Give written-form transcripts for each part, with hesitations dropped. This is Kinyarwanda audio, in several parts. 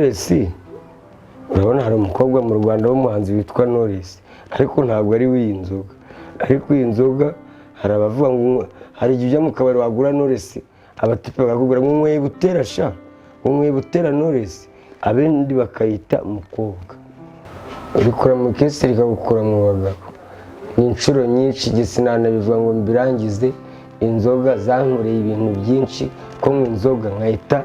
Knowless urabona hari umukobwa mu Rwanda w'umuhanzi witwa Knowless ariko ntabwo ari w'iyi nzoga, ariko iyi nzoga hari abavuga ngo hari igihe ujya mu kabari wagura Knowless abatipe bakakubwira ngo umwe butera sha umwe butera Knowless abandi bakayita umukobwa urikora mu kesi rikagukura mu bagabo. Ni inshuro nyinshi gisinana bivuga ngo mbirangize inzoga zankoreye ibintu byinshi ko mu inzoga nkahita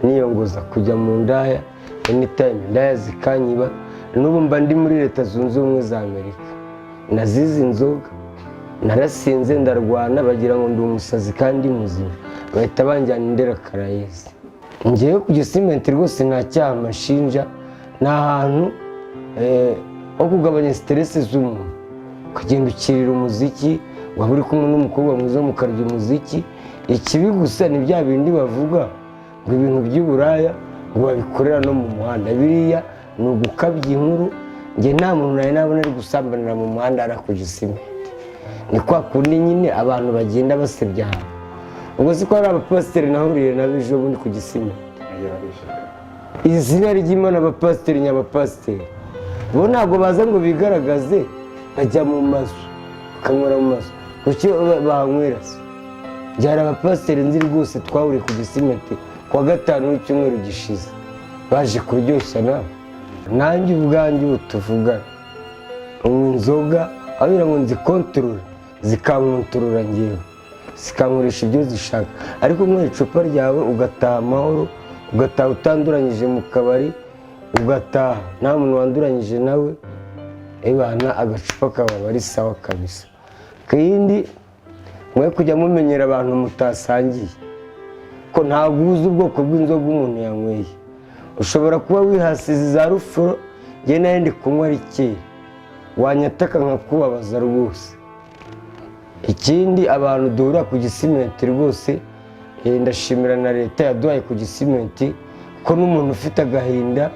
niyongoza kujya mu ndaya anytime indaya zikanyiba. N'ubu mba ndi muri Leta Zunze Ubumwe za Amerika nazize inzoga narasinze ndarwana bagira ngo ndi umusazi kandi muzima bahita banjyana Indera Caraes. Ngewe ku Gisimenti rwose nta cyaha mashinja nta hantu ho kugabanya stress z'umuntu ukagenda ukirira umuziki waba uri kumwe n'umukobwa mwiza mukarya umuziki. Ikibi gusa ni bya bindi bavuga ngo ibintu by'uburaya ngo babikorera no mu muhanda biriya ni ugukabya inkuru. Nge nta muntu nawe nabona ari gusambanira mu muhanda ara ku Gisimenti ni kwa kundi nyine abantu bagenda basebya hano. Ubwo si ko hari abapasiteri nahuriye n'abijo bundi ku Gisimenti izina ry'Imana abapasiteri nyabapasiteri bo ntabwo baza ngo bigaragaze bajya mu mazu bakanywera mu mazu kuki banywera se. Byari abapasiteri nzi rwose twahuriye ku Gisimenti kuwa gatanu w'icyumweru gishize baje kuryoshya nawe nanjye ubwanjye ubu tuvugana unywa inzoga abira ngo nzikontorore zikankontorora ngewe zikankoresha ibyo zishaka, ariko unyweye icupa ryawe ugataha amahoro ugataha utanduranyije mu kabari ugataha nta muntu wanduranyije nawe ebana agacupa kaba ari sawa kabisa. Kandi mwe kujya mumenyera abantu mutasangiye ko ntabwo uzi ubwoko bw'inzoga umuntu yanyweye. Ushobora kuba wihasize za rufuro nge nayo ndi kunywa ari kera wanyataka nkakubabaza rwose. Ikindi abantu duhura ku Gisimenti rwose ndashimira na Leta yaduhaye ku Gisimenti ko n'umuntu ufite agahinda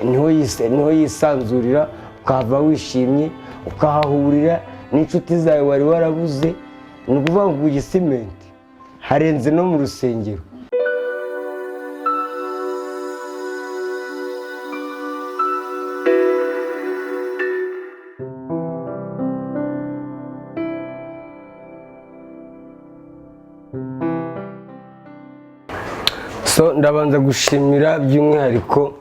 niho yisanzurira ukahava wishimye ukahahurira n'inshuti zawe wari warabuze. Ni ukuvuga ngo ku Gisimenti harenze no mu rusengero. So ndabanza gushimira by'umwihariko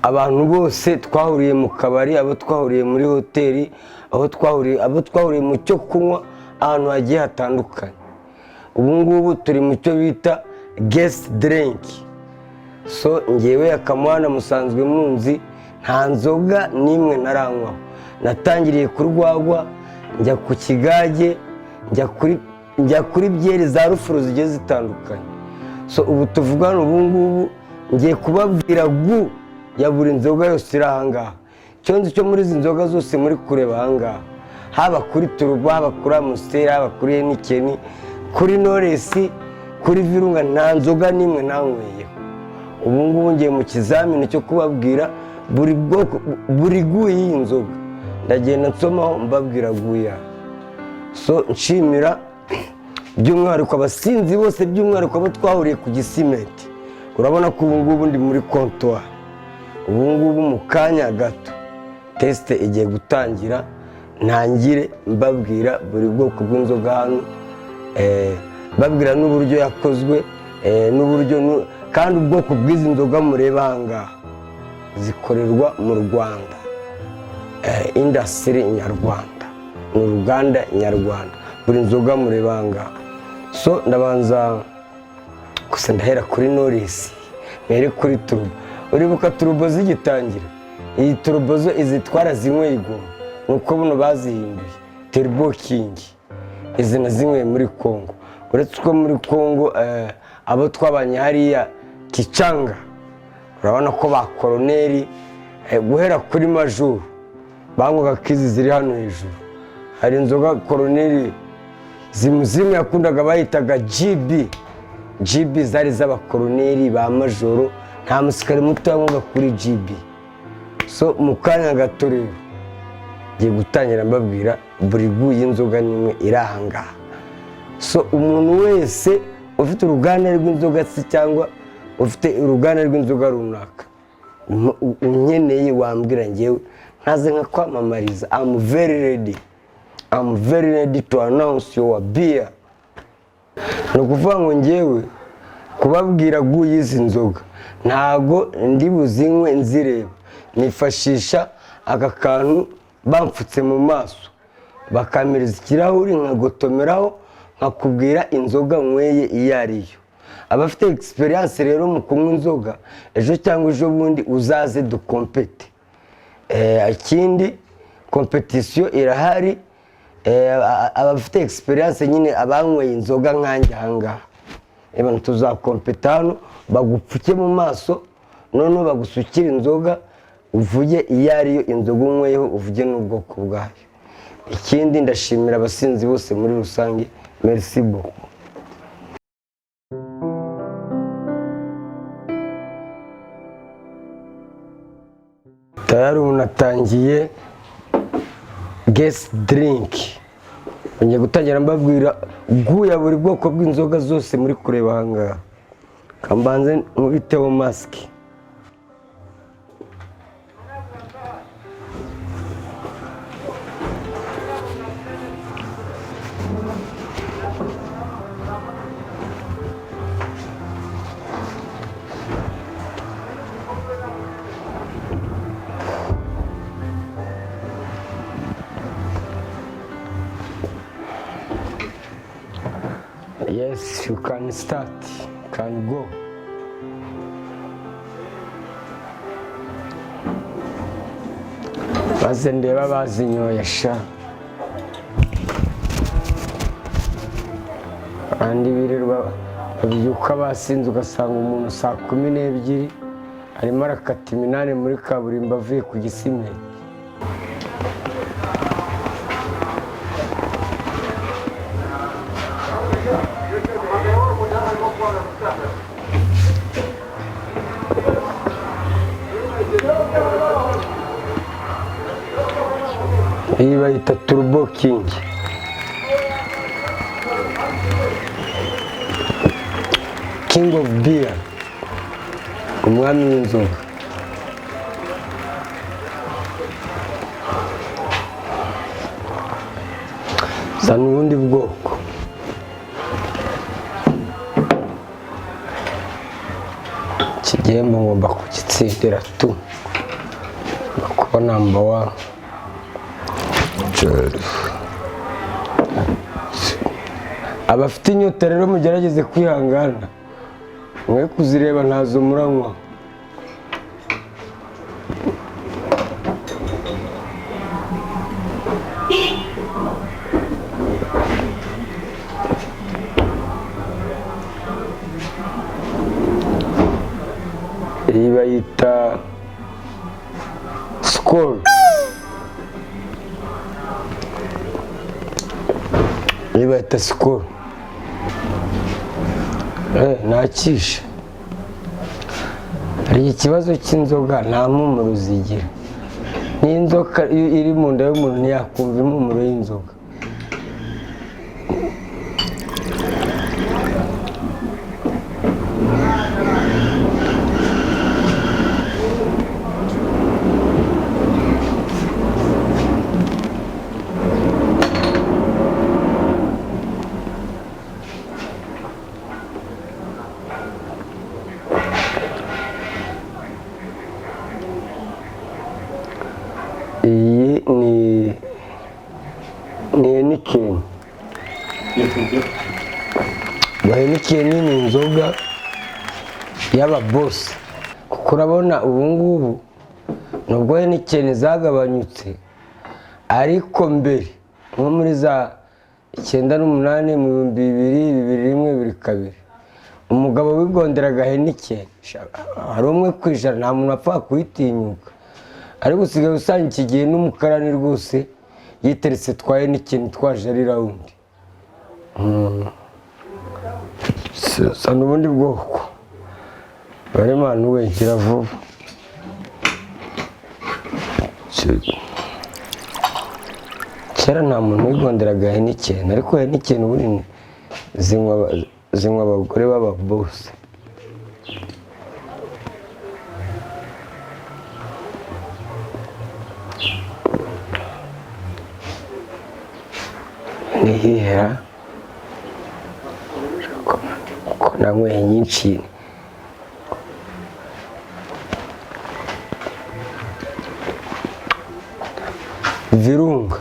abantu bose twahuriye mu kabari, abo twahuriye muri hoteli, abo twahuriye mu cyo kunywa ahantu hagiye hatandukanye. Ubu ngubu turi mu cyo bita guest drink. So ngewe Akamwana musanzwe munzi nta nzoga n'imwe naranywaho. Natangiriye ku rwagwa njya ku kigage njya kuri byeri za rufuro zigiye zitandukanye. So ubu tuvugana ubu ngubu ngiye kubabwira gu ya buri nzoga yose iri ahangaha. Icyo nzi cyo muri izi nzoga zose muri kureba ahangaha haba kuri Turbo, haba kuri Amstel, haba kuri Heineken, kuri Knowless, kuri Virunga nta nzoga n'imwe nanyweyeho. Ubu ngubu ngiye mu kizamini cyo kubabwira buri gu y'iyi nzoga ndagenda nsomaho mbabwira gu yayo. So nshimira by'umwihariko abasinzi bose by'umwihariko abo twahuriye ku Gisimenti. Urabona ko ubu ngubu ndi muri comptoir. Ubu ngubu mu kanya gato teste igiye gutangira ntangire mbabwira buri bwoko bw'inzoga hano babwira n'uburyo yakozwe n'uburyo kandi ubwoko bw'izi nzoga mureba ahangaha zikorerwa mu Rwanda. Industry nyarwanda ni uruganda nyarwanda buri nzoga mureba ahangaha. So ndabanza gusa ndahera kuri Knowless mere kuri Turbo. Uribuka Turbo zigitangira iyi Turbo zo izitwara zinyweye igoma nuko buno bazihinduye Turbo King. Izi nazinyweye muri Congo. Uretse ko muri Congo abo twabanye hariya Kichanga urabona ko ba koloneli guhera kuri majuru banywaga kizi ziri hano hejuru. Hari inzoga koloneli zimwe yakundaga bayitaga GB zari z'abakoloneli ba majoro nta musikari muto yanywaga kuri GB. So mu kanya gato rero ngiye gutangira mbabwira buri gu y'inzoga n'imwe iri ahangaha. So umuntu wese ufite uruganda rw'inzoga se cyangwa ufite uruganda rw'inzoga runaka unkeneye wambwira njyewe ntaze nka kwamamariza. I'm very ready to announce your beer. Ni ukuvuga ngo njyewe kubabwira guyizi inzoga ntago ndi buzinywe nzireba, nifashisha aka kantu bamfutse mu maso bakamereza ikirahuri nkagotomeraho nkakubwira inzoga nyweye iyo ariyo. Abafite experience rero mu kunywa inzoga ejo cyangwa ejo bundi uzaze dukompete. Ikindi competition irahari, abafite experience nyine abanyweye inzoga nkanjye ahangaha tuzakompeta hano bagupfuke mu maso noneho bagusukira inzoga uvuge iyo ariyo inzoga unyweyeho uvuge n'ubwoko bwayo. Ikindi ndashimira abasinzi bose muri rusange. Merci beaucoup. Tayari unatangiye guest drink. Ngiye gutangira mbabwira guya buri bwoko bw'inzoga zose muri kureba ahangaha. Kambanze nkubiteho mask. Yes, you can start. Can go. Maze ndeba bazinyoye sha. Andi birirwa babyuka basinze ugasanga umuntu saa 12 arimo arakata iminani muri kaburimbo avuye ku Gisimenti. Iyi bayita Turbo King. King of beer. Umwami w'inzoga. Zana ubundi bwoko. Ikigembo ngomba kugitsindira tu. Kuba number 1. Abafite inyota rero mugerageze kwihangana, mwe kuzireba ntazo muranywa. Iyi bayita Skol. Iyi bayita Skol. Nakisha. Hari ikibazo cy'inzoga nta mpumuro zigira. N'inzoka iri mu nda y'umuntu ntiyakumva impumuro y'inzoga. Iyi ni Heineken. Heineken ni inzoga y'ababosi. Kuko urabona ubu ngubu nubwo Heineken zagabanyutse ariko mbere nko muri za 98 mu 2000 2001 umugabo wigonderaga Heineken hari umwe kwijana nta muntu apfa kuyitinyuka. Ariko usigaye usanga iki gihe n'umukarani rwose yiteretse twa Heineken twaje ari round. Sana ubundi bwoko. Bari manu wegera vuba. Kera nta muntu wigonderaga Heineken, ariko Heineken ubundi zinywa abagore b'ababosi. nihera ko nanyweye nyinshi. Virunga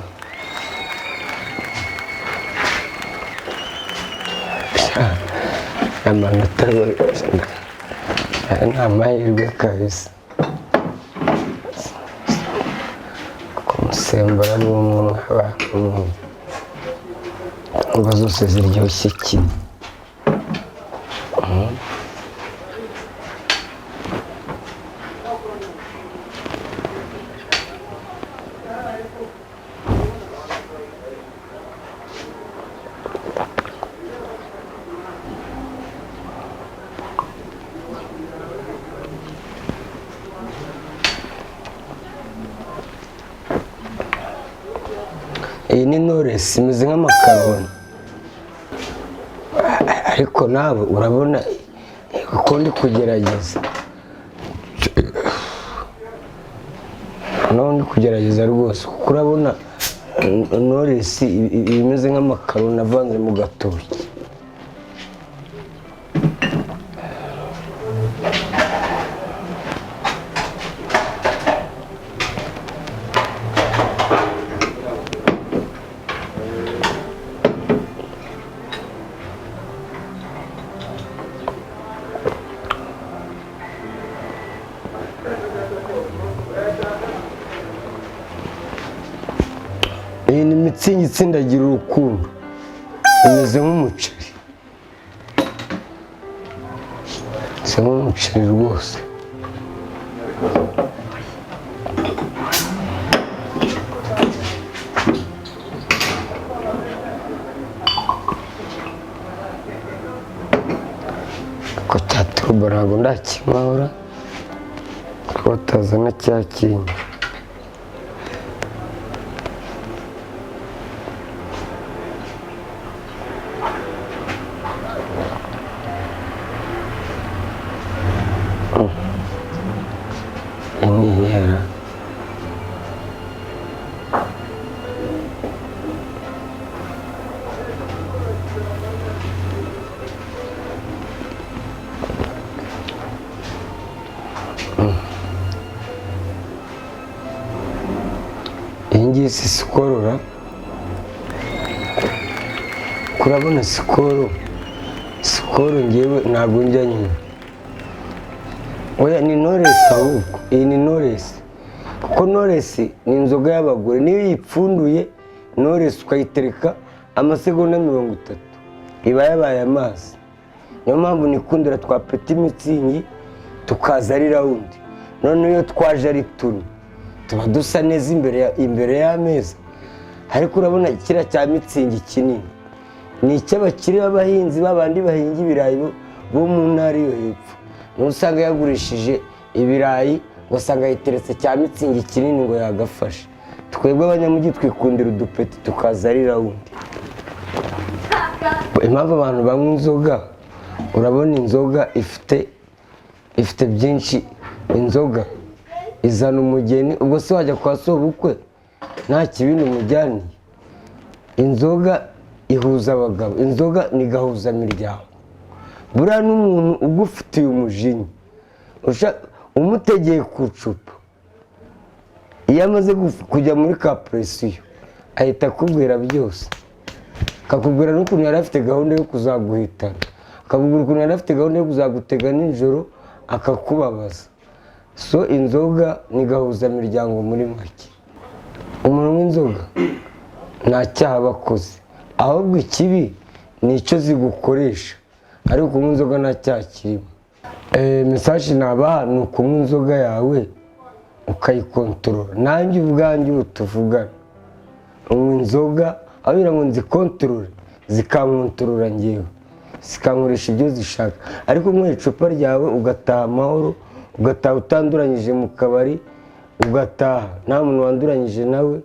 amanota ni amahirwe kabisa. Kumusembura ni umuntu ngo zose ziryoshye kimwe. Iyi ni Knowless imeze nk'amakaroni, ariko nawe urabona uko ndi kugerageza. Nawe ndi kugerageza rwose kuko urabona Knowless imeze nk'amakaroni avanze mu gatoki. Iyi ni Mitsingi itsindagira urukundo, imeze nk'umuceri, imeze nk'umuceri rwose. Ko cya turbo ntabwo ndakimahora, ko batazana cya kindi. Nihera iyi ngiyi si sikorora, kurabona sikoro ngewe ntabwo njya nyuma. Oya ni Knowless ahubwo, iyi ni Knowless kuko Knowless ni inzoga y'abagore. Niyo uyipfunduye Knowless ukayitereka amasegonda 30 iba yabaye amazi. Niyo mpamvu nikundira twa Petit Mitsingi tukaza ari rawundi. None iyo twaje ari tuni tuba dusa neza imbere y'ameza. Ariko urabona kira cya Mitsingi kinini ni icy'abakiri b'abahinzi babandi bahinga ibirayi bo mu ntara yo hepfo. Nusanga yagurishije ibirayi ugasanga yiteretse cya Mitsingi kinini ngo yagafashe. Twebwe abanyamujyi twikundira udupeti tukaza ari rawundi. Impamvu abantu banywa inzoga, urabona inzoga ifite byinshi. Inzoga izana umugeni, ubwo se wajya kwa sobukwe nta kibindi umujyaniye. Inzoga ihuza abagabo, inzoga ni gahuzamiryango. Buriya n'umuntu ugufitiye umujinya umutegeye ku icupa, iyo amaze kujya muri ka presiyo ahita akubwira byose. Akakubwira n'ukuntu yari afite gahunda yo kuzaguhitana, akakubwira ukuntu yari afite gahunda yo kuzagutega nijoro akakubabaza. So inzoga ni gahuzamiryango muri make. Umuntu w'inzoga nta cyaha aba akoze, ahubwo ikibi ni icyo zigukoresha. Ariko kunywa inzoga nta cyaha kirimo. Mesaje nabaha ni ukunywa inzoga yawe ukayikontorora. Nanjye ubwanjye ubu tuvugana unywa inzoga abira ngo nzikontorore, zikankontorora ngewe, zikankoresha ibyo zishaka. Ariko unywa icupa ryawe ugataha amahoro, ugataha utanduranyije mu kabari, ugataha nta muntu wanduranyije nawe,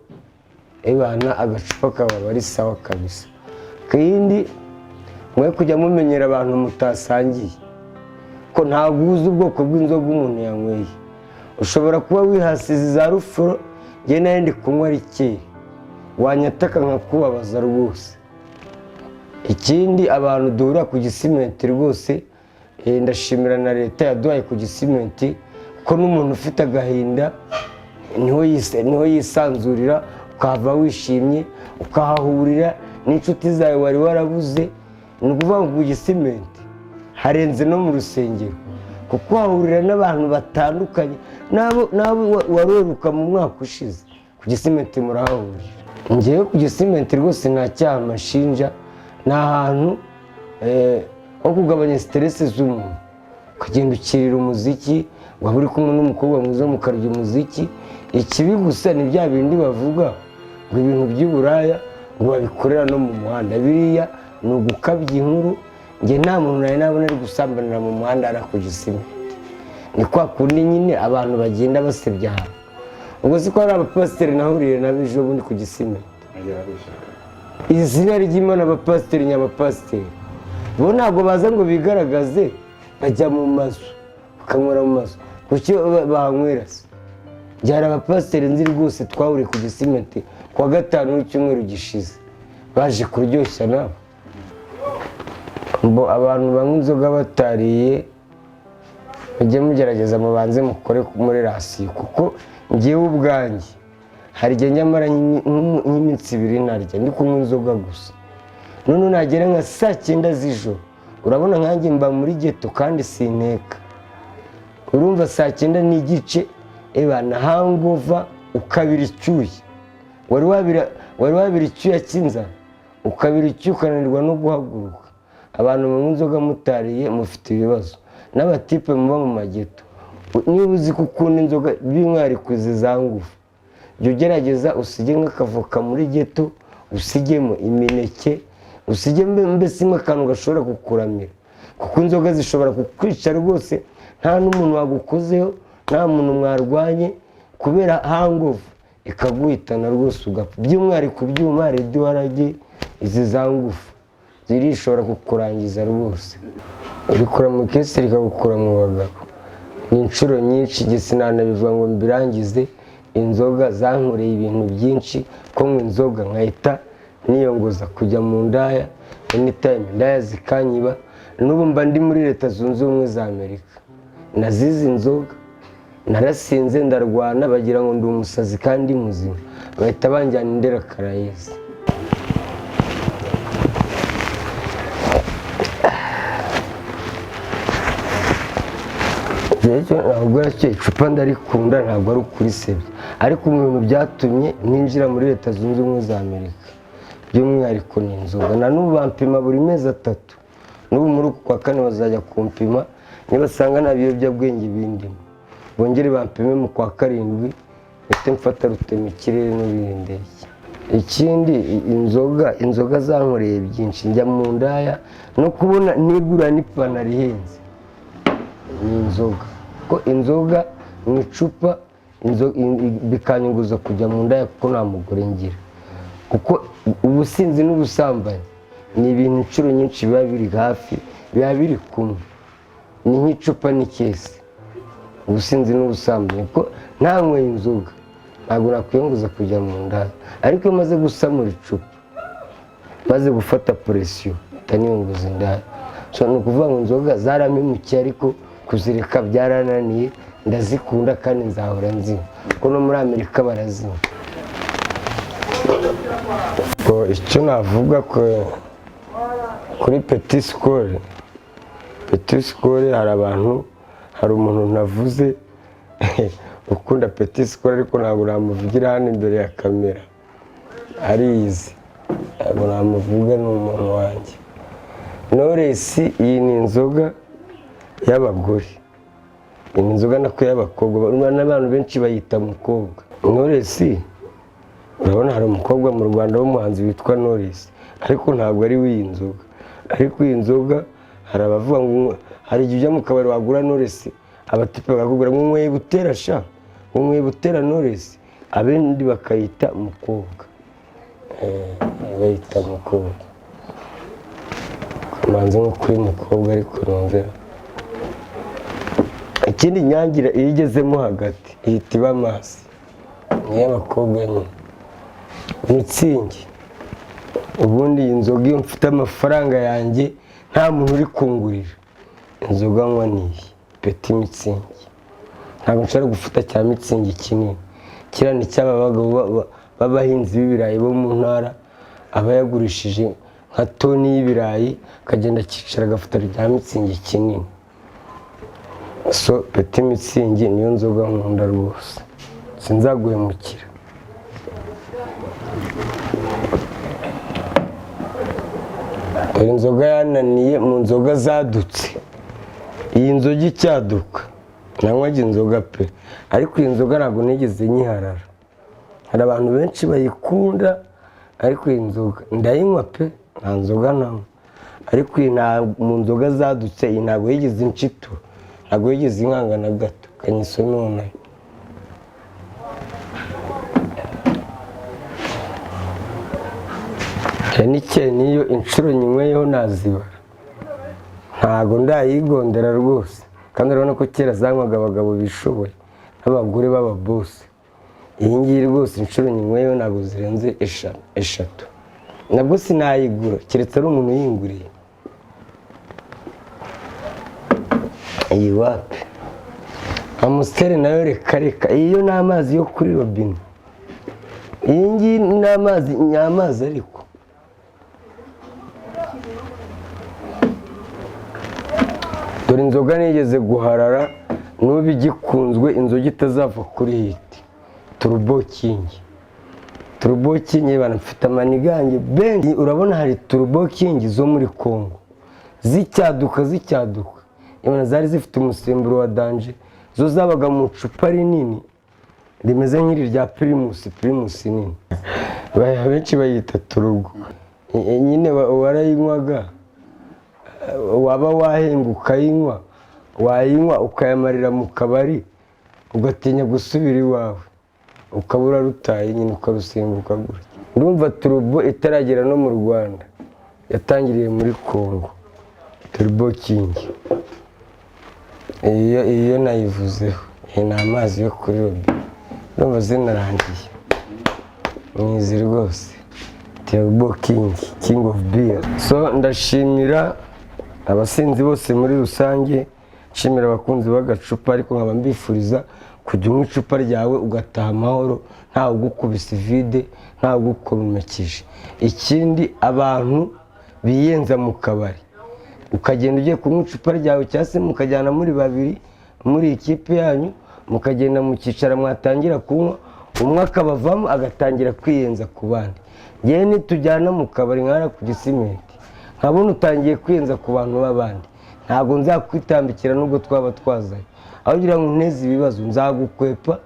ebana agacupa kaba ari sawa kabisa. Kindi mwe kujya mumenyera abantu mutasangiye ko ntabwo uzi ubwoko bw'inzoga umuntu yanyweye. Ushobora kuba wihasize za rufuro, njye nayo ndi kunywa ari kera, wanyataka nkakubabaza rwose. ikindi abantu duhura ku Gisimenti rwose ndashimira na leta yaduhaye ku Gisimenti ko n'umuntu ufite agahinda niho yisanzurira ukahava wishimye ukahahurira n'inshuti zawe wari warabuze. Ni ukuvuga ngo ku Gisimenti harenze no mu rusengero kuko wahurira n'abantu batandukanye nabo waruheruka mu mwaka ushize ku Gisimenti murahahurira. Njyewe ku Gisimenti rwose nta cyaha mashinja, ni ahantu ho kugabanya siteresi z'umuntu, ukagenda ukirira umuziki, waba uri kumwe n'umukobwa mwiza mukarya umuziki. Ikibi gusa ni bya bindi bavuga ngo ibintu by'uburaya ngo babikorera no mu muhanda, biriya ni ugukabya inkuru. Njye nta muntu nari nabona ari gusambanira mu muhanda ari ku Gisimenti, ni kwa kundi nyine abantu bagenda basebya ahantu. Ubwo si ko hari abapasiteri nahuriye nabo ejo bundi ku Gisimenti, izina ry'Imana abapasiteri nyabapasiteri bo ntabwo baza ngo bigaragaze, bajya mu mazu bakanywera mu mazu. Kuki bahanywera se? Hari abapasiteri nzi rwose twahuriye ku Gisimenti kuwa gatanu w'icyumweru gishize, baje kuryoshya nabo. Mbo abantu banywa inzoga batariye mujye mugerageza mubanze mukore muri rasiyo, kuko njyewe ubwanjye hari igihe nyamara nk'iminsi 2 ntarya ndi kunywa inzoga gusa. None nagera nka saa 9 z'ijoro, urabona nkanjye mba muri geto kandi sinteka, urumva saa 9 n'igice na hangover ukabira icyuya, wari wabira icyuya cy'inzara, ukabira icyuya ukananirwa no guhaguruka. Abantu mu nzoga mutariye mufite ibibazo, n'abatipe muba mu mageto. Niba uzi ko ukunda inzoga by'umwihariko izi za ngufu, jya ugerageza usige nk'akavoka muri geto, usigemo imineke, usigemo mbese akantu gashobora kukuramira, kuko inzoga zishobora kukwica rwose nta n'umuntu wagukozeho, nta muntu mwarwanye, kubera hangover ikaguhitana rwose ugapfa. By'umwihariko ibyuma rediwarage izi za ngufu zirishobora kukurangiza rwose, urikora mu kesi rikagukura mu bagabo. Ni inshuro nyinshi igihe sinanabivuga ngo mbirangize, inzoga zankoreye ibintu byinshi, ko nywa inzoga nkahita niyongoza kujya mu ndaya anytime, indaya zikanyiba. N'ubu mba ndi muri Leta Zunze Ubumwe za Amerika, nazize inzoga, narasinze ndarwana, bagira ngo ndi umusazi kandi muzima, bahita banjyana Indera Karayesi. Ntabwo aricyo icupa ndarikunda, ntabwo ari ukurisebya, ariko mu bintu byatumye ninjira muri Leta Zunze Ubumwe za Amerika by'umwihariko ni inzoga. Na n'ubu bampima buri mezi 3, n'ubu muri uku kwa 4 bazajya kumpima, nibasanga nta biyobyabwenge bindimo bongere bampime mu kwa 7, mpite mfata rutemikirere n'ibirindege. Ikindi inzoga zankoreye byinshi, njya mu ndaya no kubona nigura n'ipantaro ihenze ni inzoga, ko inzoga mu icupa bikanyunguza kujya mu ndaya kuko nta mugore ngira, kuko ubusinzi n'ubusambanyi ni ibintu inshuro nyinshi biba biri hafi, biba biri kumwe, ni nk'icupa n'ikesi. Ubusinzi n'ubusambanyi, ko ntanyweye inzoga ntabwo nakwiyunguza kujya mu ndaya, ariko iyo maze gusamura icupa, maze gufata presiyo itaniyunguza indaya. Ni ukuvuga ngo inzoga zarampemukiye, ariko kuzireka byarananiye, ndazikunda kandi nzahora nzinywa, kuko no muri Amerika barazinywa. Icyo navuga kuri Petit Skol, hari umuntu navuze ukunda Petit Skol, ariko ntabwo namuvugira hano imbere ya kamera, ariyizi, ntabwo namuvuga, ni umuntu wanjye. Knowless iyi ni inzoga y'abagore, iyi ni inzoga nako y'abakobwa, n'abantu benshi bayita mukobwa. Knowless, urabona hari umukobwa mu Rwanda w'umuhanzi witwa Knowless, ariko ntabwo ari w'iyi nzoga. Ariko iyi nzoga hari abavuga ngo hari igihe ujya mu kabari wagura Knowless, abatipe bakakubwira ngo unyweye butera sha, unyweye butera Knowless, abandi bakayita mukobwa, bayita mukobwa. Kamanze nko kuri mukobwa, ariko nongera ikindi nyangira iyo igezemo hagati ihita iba amazi, niyo abakobwa nyine. Mitsingi ubundi iyi nzoga iyo mfite amafaranga yanjye nta muntu uri kungurira, inzoga nywa ni iyi peti mitsingi. Ntabwo nshobora gufata cya mitsingi kinini, kiriya ni cy'aba bagabo b'abahinzi b'ibirayi bo mu ntara, aba yagurishije nka toni y'ibirayi akagenda akicara agafata rya mitsingi kinini. So peti mitsingi niyo nzoga nkunda rwose, sinzaguhemukira. Dore inzoga yananiye mu nzoga zadutse. Iyi nzoga icyaduka nanywaga inzoga pe, ariko iyi nzoga ntabwo nigeze nyiharara. Hari abantu benshi bayikunda, ariko iyi nzoga ndayinywa pe, nta nzoga nanywa. Ariko iyi mu nzoga zadutse iyi ntabwo yigeze inshitura, ntabwo yigeze inkanga na gato. Kanyisome nayo. Niyo inshuro nyinyweye nazibara, ntabwo ndayigondera rwose. Kandi urabona ko kera zanywaga abagabo bishoboye n'abagore b'ababosi. Iyi ngiyi rwose inshuro nyinyweye ntabwo zirenze eshatu, nabwo sinayigura keretse ari umuntu uyinguriye. Iyi wapi amusiteri nayo reka, iyo ni amazi yo kuri robine. Iyi ngiyi ni amazi ariko dore inzoga nigeze guharara n'ubu igikunzwe, inzoga itazava kuri hiti, Turbo King. Turbo King banafite amanigange benshi. Urabona hari Turbo King zo muri Congo zicyaduka, zari zifite umusemburo wa danje, zo zabaga mu icupa rinini rimeze nk'iri rya Primus nini, benshi bayita Turbo. Nyine warayinywaga, waba wahenga ukayinywa, wayinywa ukayamarira mu kabari, ugatinya gusubira iwawe, ukabura rutaye nyine ukarusimbuka gutya. Ndumva Turbo itaragera no mu Rwanda, yatangiriye muri Congo. Turbo King iyo nayivuzeho, iyi ni amazi yo kuri robine, ndumva zinarangiye mwizi rwose. Turbo King of beer. So ndashimira abasinzi bose muri rusange, nshimira abakunzi b'agacupa, ariko nkaba mbifuriza kujya unywa icupa ryawe ugataha amahoro, ntawe ugukubise vide, ntawe ugukomerekeje. Ikindi, abantu biyenza mu kabari, ukagenda ugiye kunywa icupa ryawe cyangwa se mukajyana muri babiri muri ikipe yanyu, mukagenda mukicara mwatangira kunywa, umwe akabavamo agatangira kwiyenza ku bandi. Ngewe nitujyana mu kabari nkara ku Gisimenti, nkabona utangiye kwiyenza ku bantu b'abandi, ntabwo nzakwitambikira nubwo twaba twazanye. Aho ngira ngo unteze ibibazo, nzagukwepa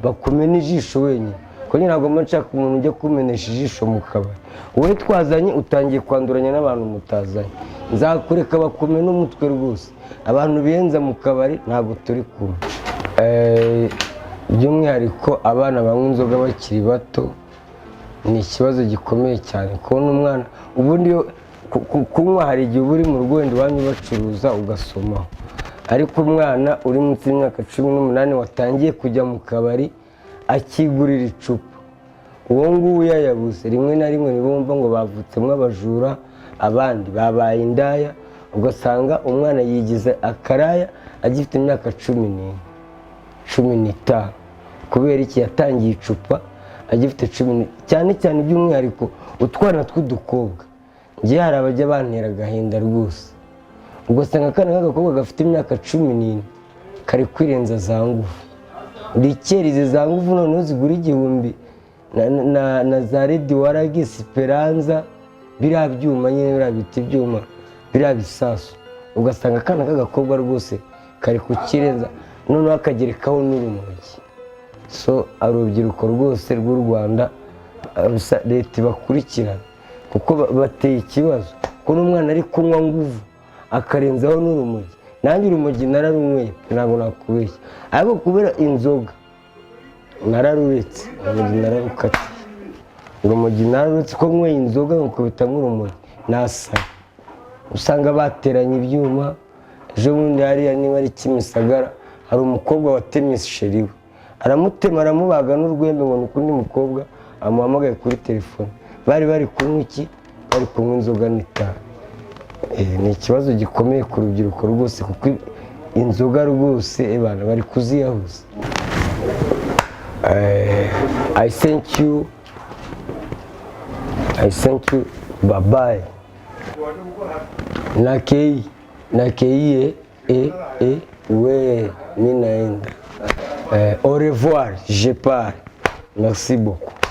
bakumena ijisho wenyine, kuko ntabwo mba nshaka umuntu ujya kumenesha ijisho mu kabari. Wowe twazanye utangiye kwanduranya n'abantu mutazanye, nzakureka bakumena umutwe rwose. Abantu biyenza mu kabari ntabwo turi kumwe. By'umwihariko abana banywa inzoga bakiri bato ni ikibazo gikomeye cyane. Kubona umwana ubundi kunywa, hari igihe uba uri mu rugo wenda iwanyu bacuruza ugasomaho, ariko umwana uri munsi y'imyaka 18 watangiye kujya mu kabari akigurira icupa, uwo nguwo yayabuze rimwe na rimwe nibo bumva ngo bavutsemo abajura, abandi babaye indaya, ugasanga umwana yigize akaraya agifite imyaka 15. Kubera iki? Yatangiye icupa agifite 10, cyane cyane by'umwihariko utwana tw'udukobwa. Ngiye hari abajya bantera agahinda rwose, ugasanga akana k'agakobwa gafite imyaka 14 kari kwirenza za nguvu, rikerize za nguvu noneho zigura 1000 na za Redi Waragi Esperanza, biriya byuma nyine, biriya biti byuma, biriya bisasu. Ugasanga akana k'agakobwa rwose kari kukirenza, noneho akagerekaho n'urumogi. So urubyiruko rwose rw'u Rwanda, leta bakurikirana, kuko bateye ikibazo. Kuko n'umwana ari kunywa nguvu akarenzaho n'urumogi. Nanjye urumogi nararunyweye, ntabwo nakubeshya, ariko kubera inzoga nararuretse, urumogi nararukatiye. Urumogi nararuretse ko nyweye inzoga nkukubita nk'urumogi nasaye. Usanga bateranye ibyuma. Ejo bundi hariya niba ari Kimisagara, hari umukobwa watemye sheri we, aramutema aramubaga n'urwembe, ngo nuko undi mukobwa amuhamagaye kuri telefone. Bari kunywa iki? bari kunywa inzoga n'itabi. Ni ikibazo gikomeye ku rubyiruko rwose kuko inzoga rwose abantu bari kuziyahuza. I thank you, bye bye. Nakei ouais, minaenda. Au revoir, je pars. Merci beaucoup.